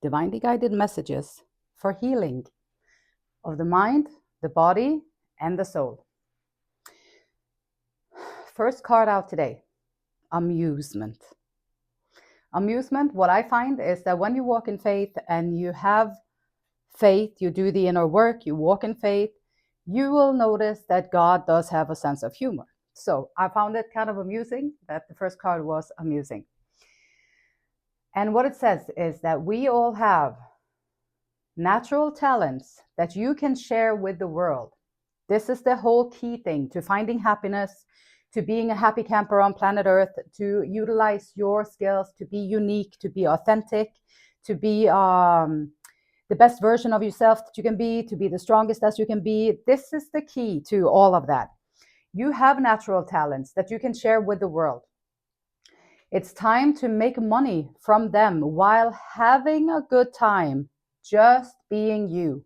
divinely guided messages for healing of the mind, the body, and the soul. First card out today, amusement. Amusement, what I find is that when you walk in faith and you have faith, you do the inner work, you walk in faith, you will notice that God does have a sense of humor. So I found it kind of amusing that the first card was amusing. And what it says is that we all have natural talents that you can share with the world. This is the whole key thing to finding happiness, to being a happy camper on planet Earth, to utilize your skills, to be unique, to be authentic, to be the best version of yourself that you can be, to be the strongest as you can be. This is the key to all of that. You have natural talents that you can share with the world. It's time to make money from them while having a good time, just being you.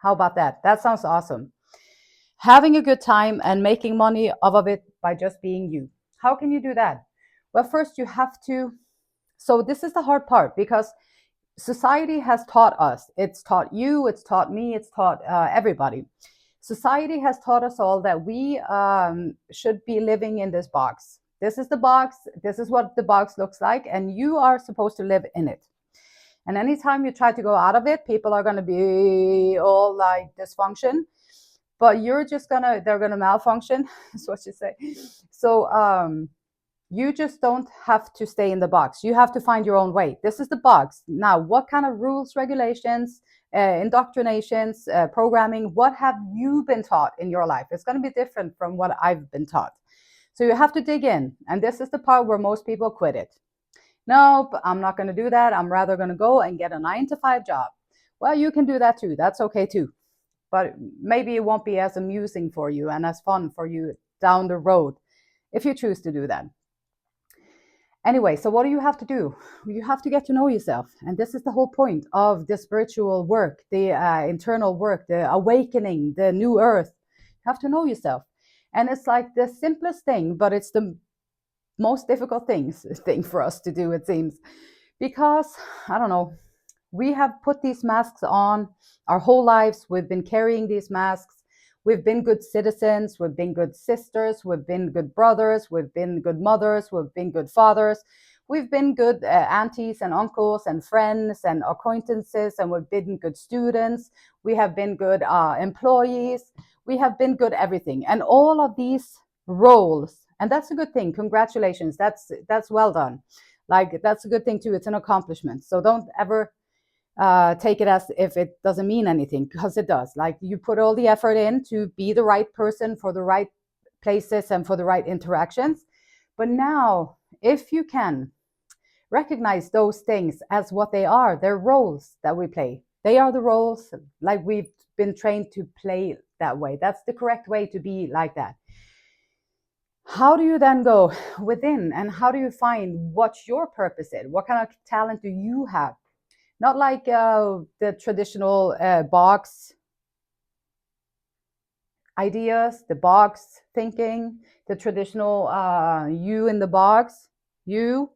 How about that? That sounds awesome. Having a good time and making money off of it by just being you. How can you do that? Well, first you have to, so this is the hard part because society has taught us, it's taught you, it's taught me, it's taught everybody. Society has taught us all that we should be living in this box. This is the box, this is what the box looks like, and you are supposed to live in it. And anytime you try to go out of it, people are going to be all like dysfunction, but they're going to malfunction, is what you say. So you just don't have to stay in the box. You have to find your own way. This is the box. Now, what kind of rules, regulations, indoctrinations, programming, what have you been taught in your life? It's going to be different from what I've been taught. So you have to dig in. And this is the part where most people quit it. Nope, I'm not going to do that. I'm rather going to go and get a 9-to-5 job. Well, you can do that too. That's okay too. But maybe it won't be as amusing for you and as fun for you down the road if you choose to do that. Anyway, so what do you have to do? You have to get to know yourself. And this is the whole point of the spiritual work, the internal work, the awakening, the new earth. You have to know yourself. And it's like the simplest thing, but it's the most difficult thing for us to do, it seems. Because, I don't know, we have put these masks on our whole lives. We've been carrying these masks. We've been good citizens, we've been good sisters, we've been good brothers, we've been good mothers, we've been good fathers, we've been good aunties and uncles and friends and acquaintances, and we've been good students, we have been good employees, we have been good everything. And all of these roles, and that's a good thing, congratulations, that's well done. Like, that's a good thing too, it's an accomplishment. So don't ever take it as if it doesn't mean anything, because it does. Like, you put all the effort in to be the right person for the right places and for the right interactions. But now, if you can recognize those things as what they are, they're roles that we play. They are the roles, like we've been trained to play that way. That's the correct way to be like that. How do you then go within, and how do you find what your purpose is? What kind of talent do you have? Not like the traditional box ideas, the box thinking, the traditional you in the box. No,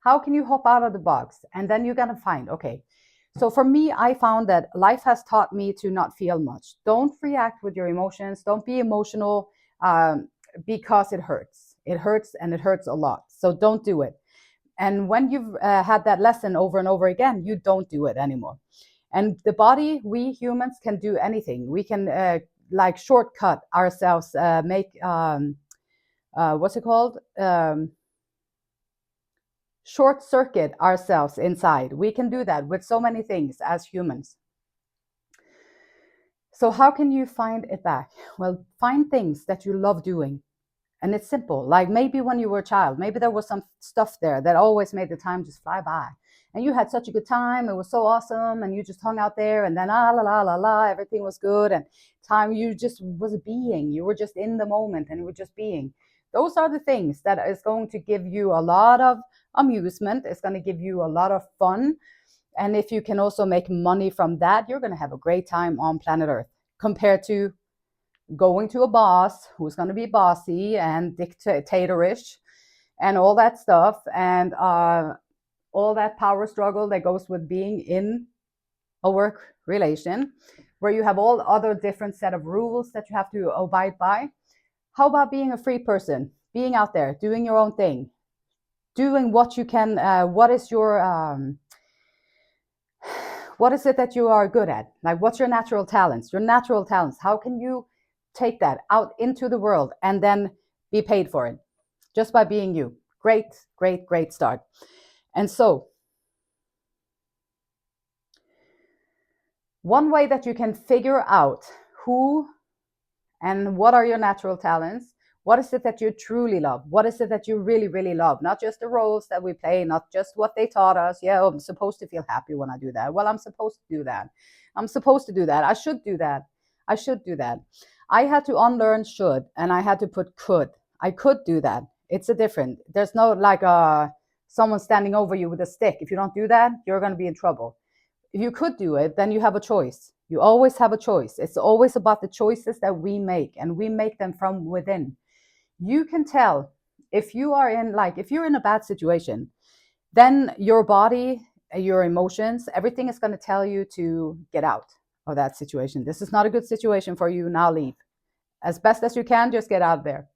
how can you hop out of the box? And then you're going to find, okay. So for me, I found that life has taught me to not feel much. Don't react with your emotions. Don't be emotional because it hurts. It hurts, and it hurts a lot. So don't do it. And when you've had that lesson over and over again, you don't do it anymore. And the body, we humans can do anything. We can like shortcut ourselves, make, what's it called? Short circuit ourselves inside. We can do that with so many things as humans. So how can you find it back? Well, find things that you love doing. And it's simple. Like, maybe when you were a child, maybe there was some stuff there that always made the time just fly by. And you had such a good time. It was so awesome. And you just hung out there, and then everything was good. And time, you just was being. You were just in the moment, and you were just being. Those are the things that is going to give you a lot of amusement. It's going to give you a lot of fun. And if you can also make money from that, you're going to have a great time on planet Earth, compared to going to a boss who's going to be bossy and dictatorish and all that stuff, and all that power struggle that goes with being in a work relation, where you have all other different set of rules that you have to abide by. How about being a free person, being out there, doing your own thing, doing what you can? What is it that you are good at? Like, what's your natural talents? Your natural talents. How can you take that out into the world and then be paid for it just by being you? Great, great, great start. And so, one way that you can figure out who and what are your natural talents, what is it that you truly love? What is it that you really, really love? Not just the roles that we play, not just what they taught us. Yeah, I'm supposed to feel happy when I do that. Well, I'm supposed to do that. I'm supposed to do that. I should do that. I should do that. I had to unlearn should, and I had to put could. I could do that. It's a different. There's no like someone standing over you with a stick. If you don't do that, you're going to be in trouble. If you could do it, then you have a choice. You always have a choice. It's always about the choices that we make, and we make them from within. You can tell if you are in, like, if you're in a bad situation, then your body, your emotions, everything is going to tell you to get out of that situation. This is not a good situation for you. Now leave. As best as you can, just get out of there.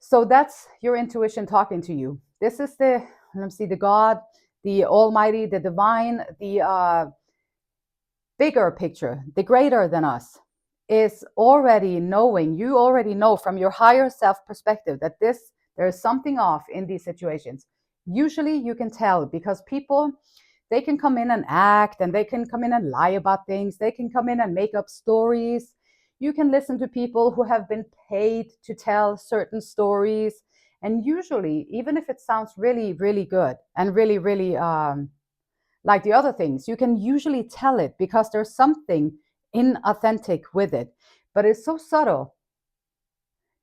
So that's your intuition talking to you. This is the, let me see, the God, the Almighty, the divine, the bigger picture, the greater than us, is already knowing. You already know from your higher self perspective that there is something off in these situations. Usually you can tell because people, they can come in and act, and they can come in and lie about things. They can come in and make up stories. You can listen to people who have been paid to tell certain stories. And usually, even if it sounds really, really good and really, really like the other things, you can usually tell it because there's something inauthentic with it. But it's so subtle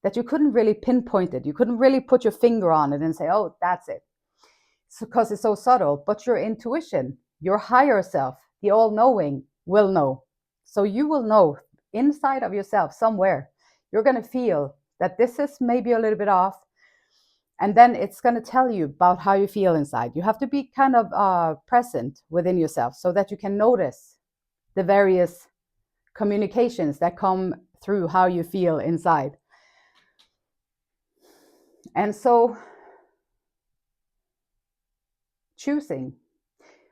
that you couldn't really pinpoint it. You couldn't really put your finger on it and say, oh, that's it. Because it's so subtle. But your intuition, your higher self, the all-knowing will know. So you will know inside of yourself somewhere. You're going to feel that this is maybe a little bit off. And then it's going to tell you about how you feel inside. You have to be kind of present within yourself so that you can notice the various communications that come through how you feel inside. And so, choosing.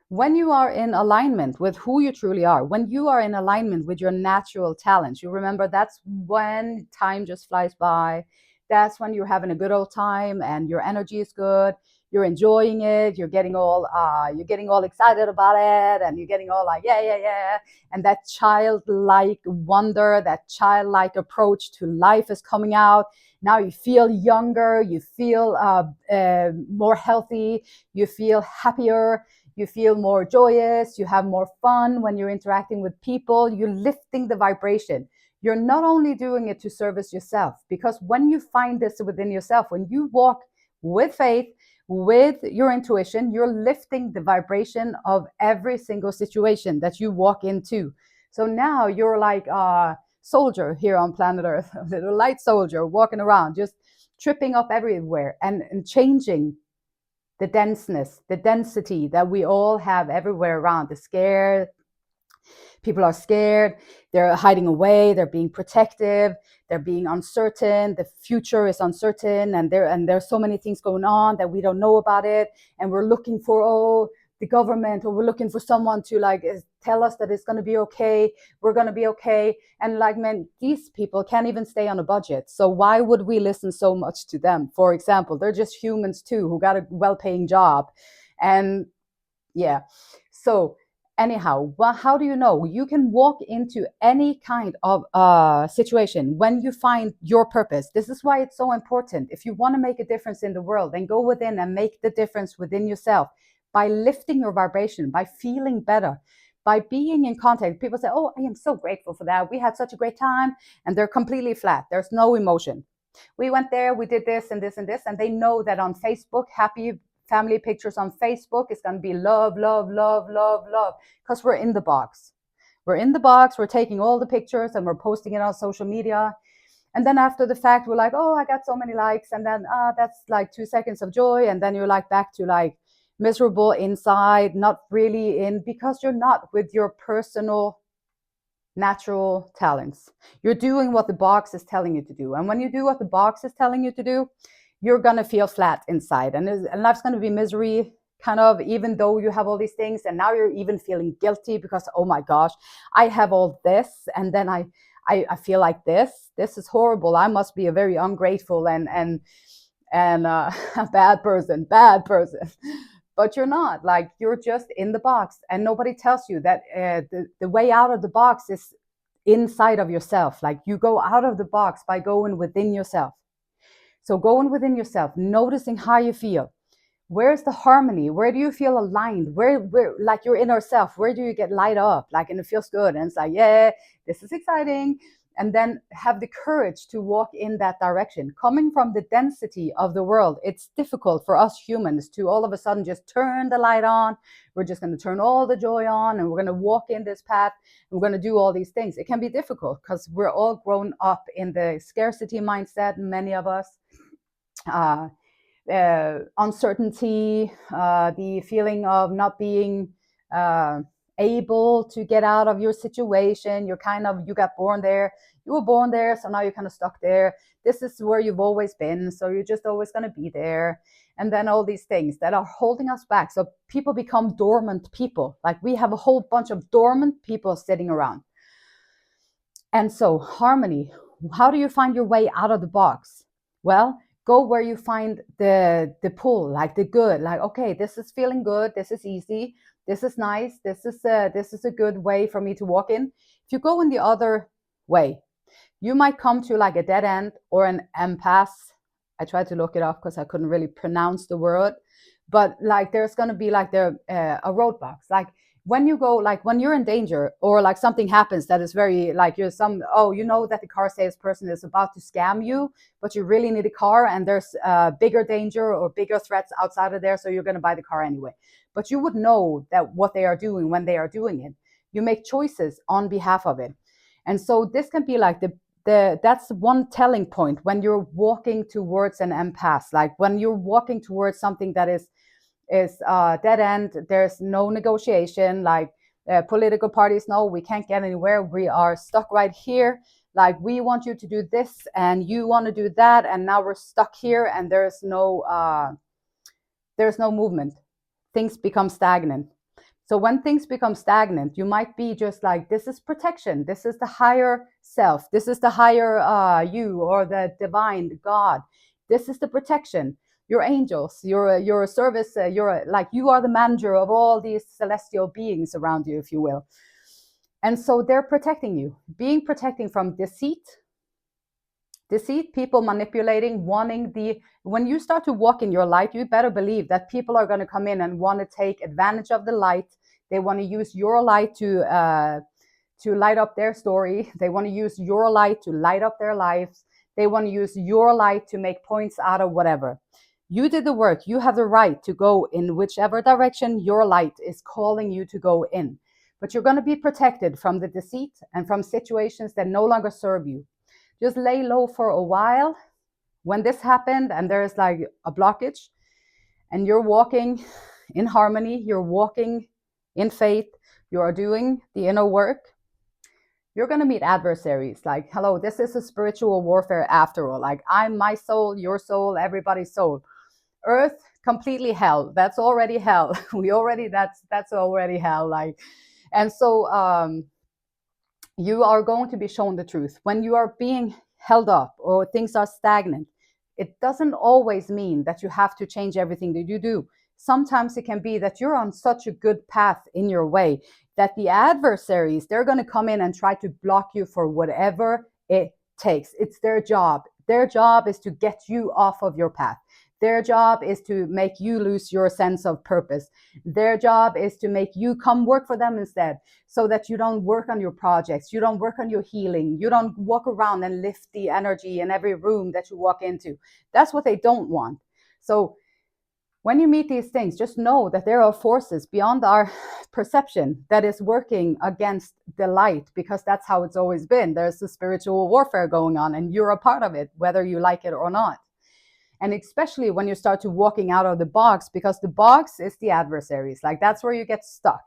When you are in alignment with who you truly are, when you are in alignment with your natural talents, you remember that's when time just flies by. That's when you're having a good old time and your energy is good. You're enjoying it. You're getting all excited about it, and you're getting all like, yeah, yeah, yeah. And that childlike wonder, that childlike approach to life is coming out. Now you feel younger. You feel more healthy. You feel happier. You feel more joyous. You have more fun when you're interacting with people. You're lifting the vibration. You're not only doing it to service yourself, because when you find this within yourself, when you walk with faith, with your intuition, you're lifting the vibration of every single situation that you walk into. So now you're like a soldier here on planet Earth, a little light soldier walking around, just tripping up everywhere and changing the denseness, the density that we all have everywhere around. The scare, people are scared, they're hiding away, they're being protective, they're being uncertain, the future is uncertain, and there's so many things going on that we don't know about it, and we're looking for the government, or we're looking for someone to like tell us that it's going to be okay, we're going to be okay. And like, man, these people can't even stay on a budget, so why would we listen so much to them? For example, they're just humans too who got a well-paying job. And yeah, so anyhow, well, how do you know? You can walk into any kind of situation when you find your purpose. This is why it's so important. If you want to make a difference in the world, then go within and make the difference within yourself by lifting your vibration, by feeling better, by being in contact. People say, oh, I am so grateful for that. We had such a great time. And they're completely flat. There's no emotion. We went there, we did this and this and this. And they know that on Facebook, happy family pictures on Facebook, it's going to be love, love, love, love, love, because we're in the box. We're in the box. We're taking all the pictures and we're posting it on social media. And then after the fact, we're like, oh, I got so many likes. And then that's like 2 seconds of joy. And then you're like back to like miserable inside, not really in, because you're not with your personal natural talents. You're doing what the box is telling you to do. And when you do what the box is telling you to do, you're going to feel flat inside. And life's going to be misery, kind of, even though you have all these things. And now you're even feeling guilty because, oh my gosh, I have all this. And then I feel like this is horrible. I must be a very ungrateful and a bad person. But you're not. Like, you're just in the box, and nobody tells you that the way out of the box is inside of yourself. Like, you go out of the box by going within yourself. So going within yourself, noticing how you feel. Where's the harmony? Where do you feel aligned? Where like your inner self, where do you get light up? Like, and it feels good. And it's like, yeah, this is exciting. And then have the courage to walk in that direction. Coming from the density of the world, it's difficult for us humans to all of a sudden just turn the light on. We're just going to turn all the joy on, and we're going to walk in this path. And we're going to do all these things. It can be difficult because we're all grown up in the scarcity mindset, many of us. Uncertainty, the feeling of not being able to get out of your situation. You got born there. You were born there, so now you're kind of stuck there. This is where you've always been, so you're just always going to be there. And then all these things that are holding us back. So people become dormant people. Like, we have a whole bunch of dormant people sitting around. And so harmony, how do you find your way out of the box? Well, go where you find the pull, like the good, like, okay, this is feeling good, this is easy, this is nice, this is a good way for me to walk in. If you go in the other way, you might come to like a dead end or an impasse. I tried to look it up because I couldn't really pronounce the word, but like there's going to be like a roadblocks. Like, when you go, like when you're in danger, or like something happens that is very like you know that the car salesperson is about to scam you, but you really need a car, and there's bigger danger or bigger threats outside of there, so you're going to buy the car anyway. But you would know that what they are doing when they are doing it. You make choices on behalf of it. And so this can be like that's one telling point when you're walking towards an impasse, like when you're walking towards something that is dead end. There's no negotiation. Like, political parties, no, we can't get anywhere. We are stuck right here. Like, we want you to do this and you want to do that, and now we're stuck here, and there's no movement. Things become stagnant. So when things become stagnant, you might be just like, this is protection. This is the higher self. This is the higher you, or the divine God. This is the protection. Your angels, your service, you are the manager of all these celestial beings around you, if you will. And so they're protecting you, protecting from deceit, people manipulating, when you start to walk in your light, you better believe that people are going to come in and want to take advantage of the light. They want to use your light to light up their story. They want to use your light to light up their lives. They want to use your light to make points out of whatever. You did the work. You have the right to go in whichever direction your light is calling you to go in. But you're going to be protected from the deceit and from situations that no longer serve you. Just lay low for a while. When this happened and there's like a blockage, and you're walking in harmony, you're walking in faith, you are doing the inner work, you're going to meet adversaries. Like, hello, this is a spiritual warfare after all. Like, I'm my soul, your soul, everybody's soul. Earth, completely hell. That's already hell. That's already hell. Like, and so you are going to be shown the truth. When you are being held up or things are stagnant, it doesn't always mean that you have to change everything that you do. Sometimes it can be that you're on such a good path in your way that the adversaries, they're going to come in and try to block you for whatever it takes. It's their job. Their job is to get you off of your path. Their job is to make you lose your sense of purpose. Their job is to make you come work for them instead, so that you don't work on your projects, you don't work on your healing, you don't walk around and lift the energy in every room that you walk into. That's what they don't want. So when you meet these things, just know that there are forces beyond our perception that is working against the light, because that's how it's always been. There's a spiritual warfare going on, and you're a part of it, whether you like it or not. And especially when you start to walking out of the box, because the box is the adversaries. Like, that's where you get stuck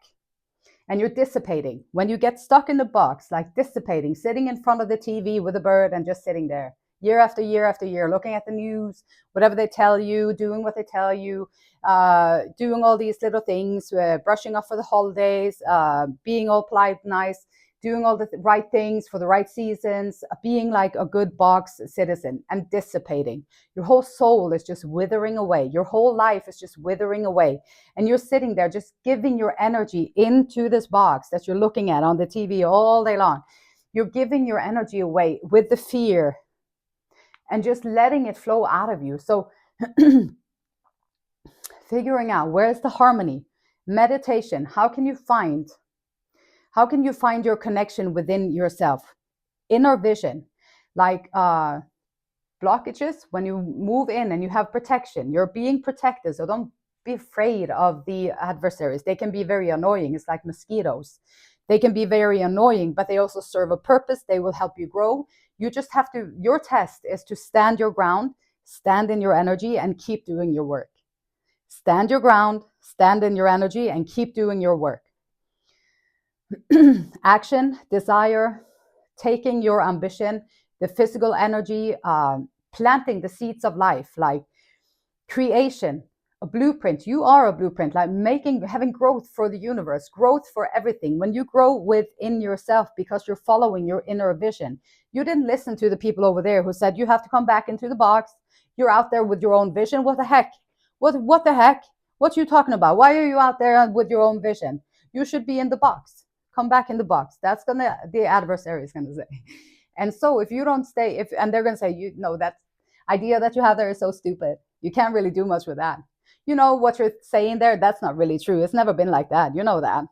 and you're dissipating. When you get stuck in the box, like dissipating, sitting in front of the TV with a bird and just sitting there year after year after year, looking at the news, whatever they tell you, doing what they tell you, doing all these little things, brushing off for the holidays, being all polite, nice, doing all the right things for the right seasons, being like a good box citizen, and dissipating. Your whole soul is just withering away. Your whole life is just withering away. And you're sitting there just giving your energy into this box that you're looking at on the TV all day long. You're giving your energy away with the fear and just letting it flow out of you. So figuring out where's the harmony, meditation, how can you find your connection within yourself? Inner vision, like blockages, when you move in and you have protection, you're being protected. So don't be afraid of the adversaries. They can be very annoying. It's like mosquitoes. They can be very annoying, but they also serve a purpose. They will help you grow. You just have to, your test is to stand your ground, stand in your energy, and keep doing your work. Stand your ground, stand in your energy, and keep doing your work. Action, desire, taking your ambition, the physical energy, planting the seeds of life, like creation, a blueprint. You are a blueprint, like having growth for the universe, growth for everything. When you grow within yourself because you're following your inner vision, you didn't listen to the people over there who said you have to come back into the box. You're out there with your own vision. What the heck? What the heck? What you talking about? Why are you out there with your own vision? You should be in the box. Come back in the box. That's the adversary is gonna say. And so if you don't stay, and they're gonna say, you know, that idea that you have there is so stupid. You can't really do much with that. You know what you're saying there, that's not really true. It's never been like that. You know that.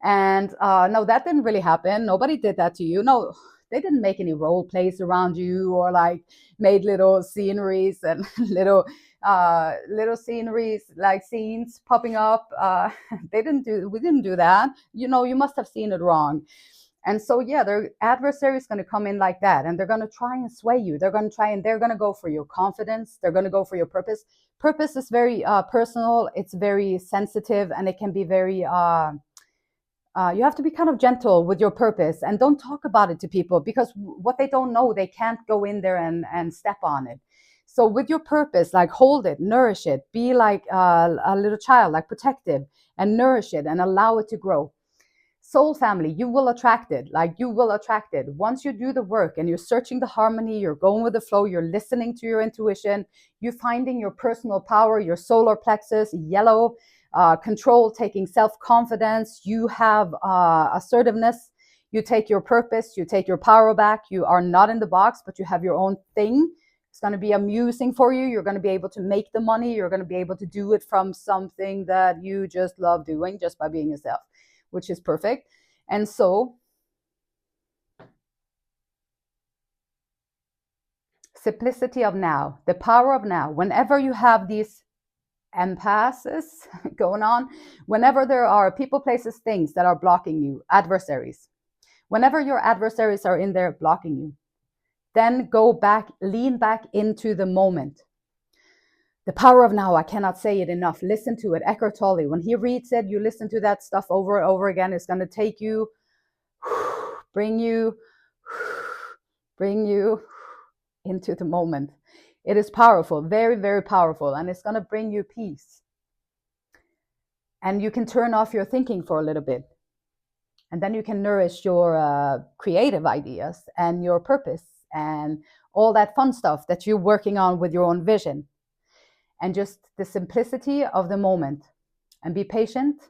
And no, that didn't really happen. Nobody did that to you. No, they didn't make any role plays around you, or like made little sceneries and little sceneries, like scenes popping up. We didn't do that. You know, you must have seen it wrong. And so, yeah, their adversary is going to come in like that, and they're going to try and sway you. They're going to go for your confidence. They're going to go for your purpose. Purpose is very personal. It's very sensitive, and it can be very, you have to be kind of gentle with your purpose, and don't talk about it to people, because what they don't know, they can't go in there and step on it. So with your purpose, like hold it, nourish it, be like a little child, like protective, and nourish it and allow it to grow. Soul family, you will attract it. Like, you will attract it. Once you do the work and you're searching the harmony, you're going with the flow, you're listening to your intuition, you're finding your personal power, your solar plexus, yellow, control, taking self-confidence, you have assertiveness, you take your purpose, you take your power back, you are not in the box, but you have your own thing. It's going to be amusing for you. You're going to be able to make the money. You're going to be able to do it from something that you just love doing, just by being yourself, which is perfect. And so simplicity of now, the power of now. Whenever you have these impasses going on, whenever there are people, places, things that are blocking you, adversaries, whenever your adversaries are in there blocking you, then go back, lean back into the moment. The power of now, I cannot say it enough. Listen to it. Eckhart Tolle, when he reads it, you listen to that stuff over and over again. It's going to take you, bring you into the moment. It is powerful, very, very powerful, and it's going to bring you peace. And you can turn off your thinking for a little bit. And then you can nourish your creative ideas and your purpose and all that fun stuff that you're working on with your own vision. And just the simplicity of the moment. And be patient,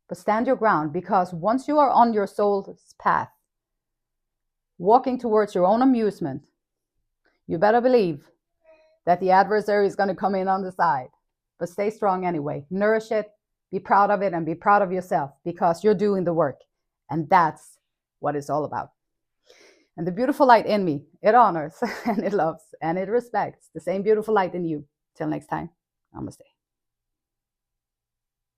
but stand your ground, because once you are on your soul's path, walking towards your own amusement, you better believe that the adversary is going to come in on the side. But stay strong anyway. Nourish it, be proud of it, and be proud of yourself, because you're doing the work. And that's what it's all about. And the beautiful light in me, it honors and it loves and it respects the same beautiful light in you. Till next time, namaste.